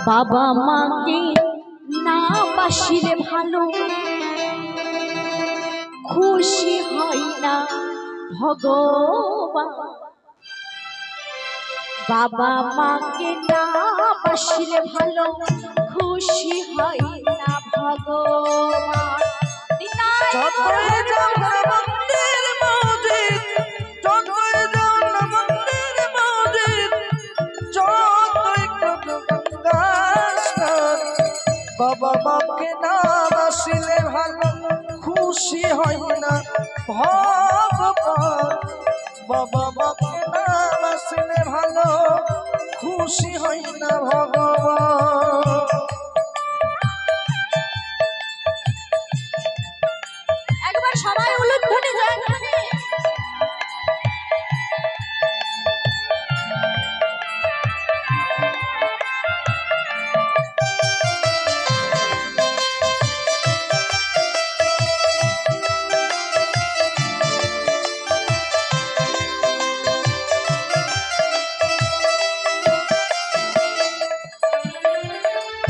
বাবা মাকে না বাসিলে ভালো খুশি হয় না ভগবান। বাবা মাকে না বাসিলে ভালো খুশি হয় না ভগবান। বাবা মাকে না বাসিলে ভালো খুশি হয় না ভগবান। বাবা মাকে না বাসিলে ভালো খুশি হয় না ভগবান। একবার সবাই উলুধ্বনি জয় করে।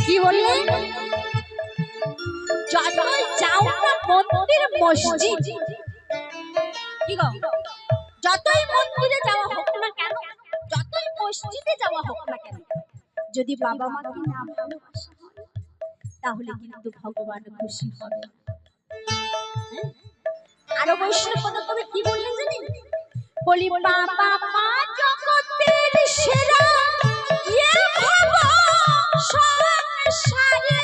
কি বললেন? যতই যাও না মন্দির মসজিদ, কি গো, যতই মন্দিরে যাওয়া হোক না কেন, যতই মসজিদে যাওয়া হোক না কেন, যদি বাবা মাকে না ভালোবাসা হয় তাহলে কিন্তু ভগবান খুশি হবে। আরো বৈষ্ণব কবি কি বললেন জানেন? বলি বাবা মা জগতের সেরা, ইয়ে বাবা সংসারে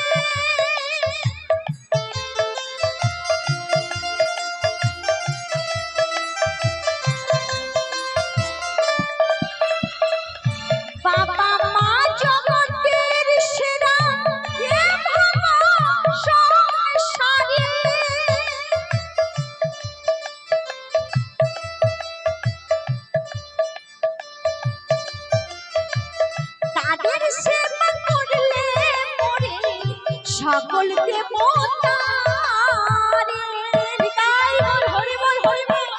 বাবা মা জগতের সেরা, ইয়ে বাবা সংসারে তাদের সেবা করলে মরে সকল দেবতা রে। গাই বল হরি বল হরি বল।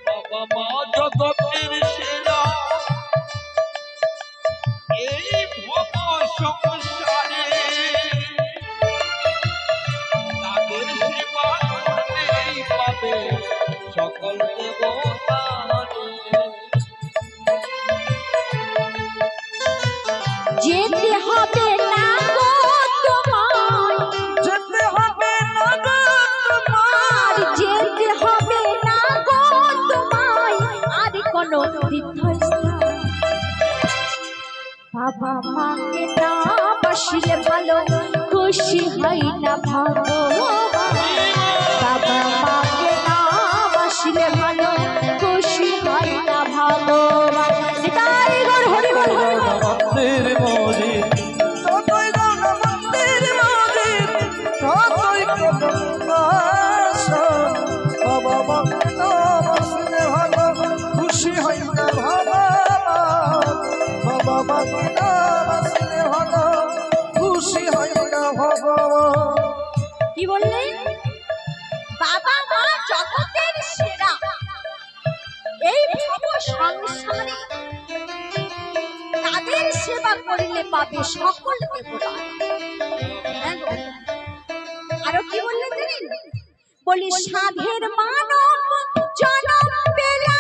বাবা মা জগতের সেরা, এই ভব সংসারে তাদের সেবা করলেই পাবে সকল দেবতা। যেতে হবে না গো তোমায়, যেতে হবে না গো তোমার, যেতে হবে না গো তোমায় আর কোনো তীর্থস্থান। বাবা মাকে না বাসিলে ভালো খুশি হয় না ভগবান। বাবা মাকে না বাসিলে ভালো খুশি হয় না ভগবান। নিতাই গৌর হরি বল হরি বল। মন্দির মসজিদ যতই যাও না মন্দির মসজিদ ততই বাবা মাকে না বাসিলে ভালো খুশি হয় না ভগবান। বাবা মাকে না বাসিলে ভালো খুশি হয় না ভগবান। কি বললেন? বাবা মা জগতের সেরা, এই ভব সংসারে তাদের সেবা করলে পাবে সকল দেবতা। আরো কি বললেন জানেন? বলি সাধের মানব জনম পেলা,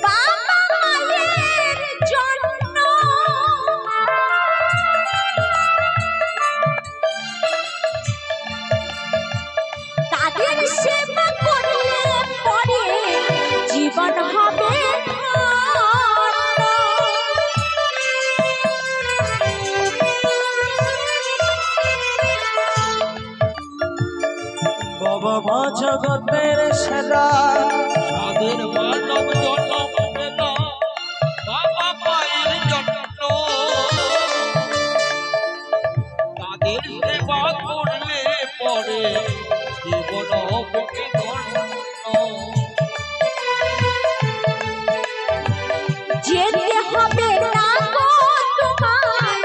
বাবা মায়ের জন্য তাদের সেবা করলে পরে জীবন হবে ধন্য। বাবা মা জগতের সেরা, তাদের মানব জন্ম পেল বাবা মায়ের জন্য, তাদের সেবা করলে পরে জীবন হবে ধন্য। যেতে হবে না গো তোমায়,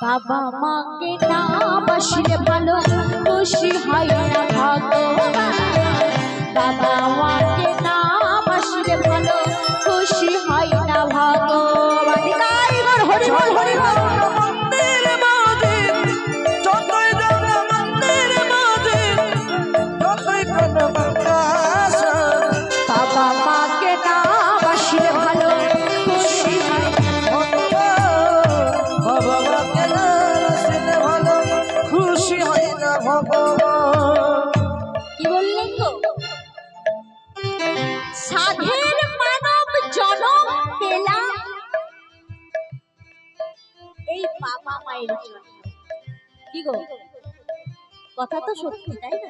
বাবা মাকে না বাসলে ভালো খুশি হয় না ভগবান। বাবা মাকে না বাসলে ভালো খুশি হয় না ভগবান। তাই বল হরি বল হরি বল। মন্দির মাঝে যতই যাও না মন্দির মাঝে যতই কোনো বাতাস বাবা মাকে না বাসলে ভালো খুশি হয় বাবা মাকে না বাসলে ভালো খুশি হয় না ভগবান। কি বললেন গো? সাধের মানব জনম পেলাম এই বাবা মায়ের জন্য। কি গো, কথা তো সত্যি তাই না?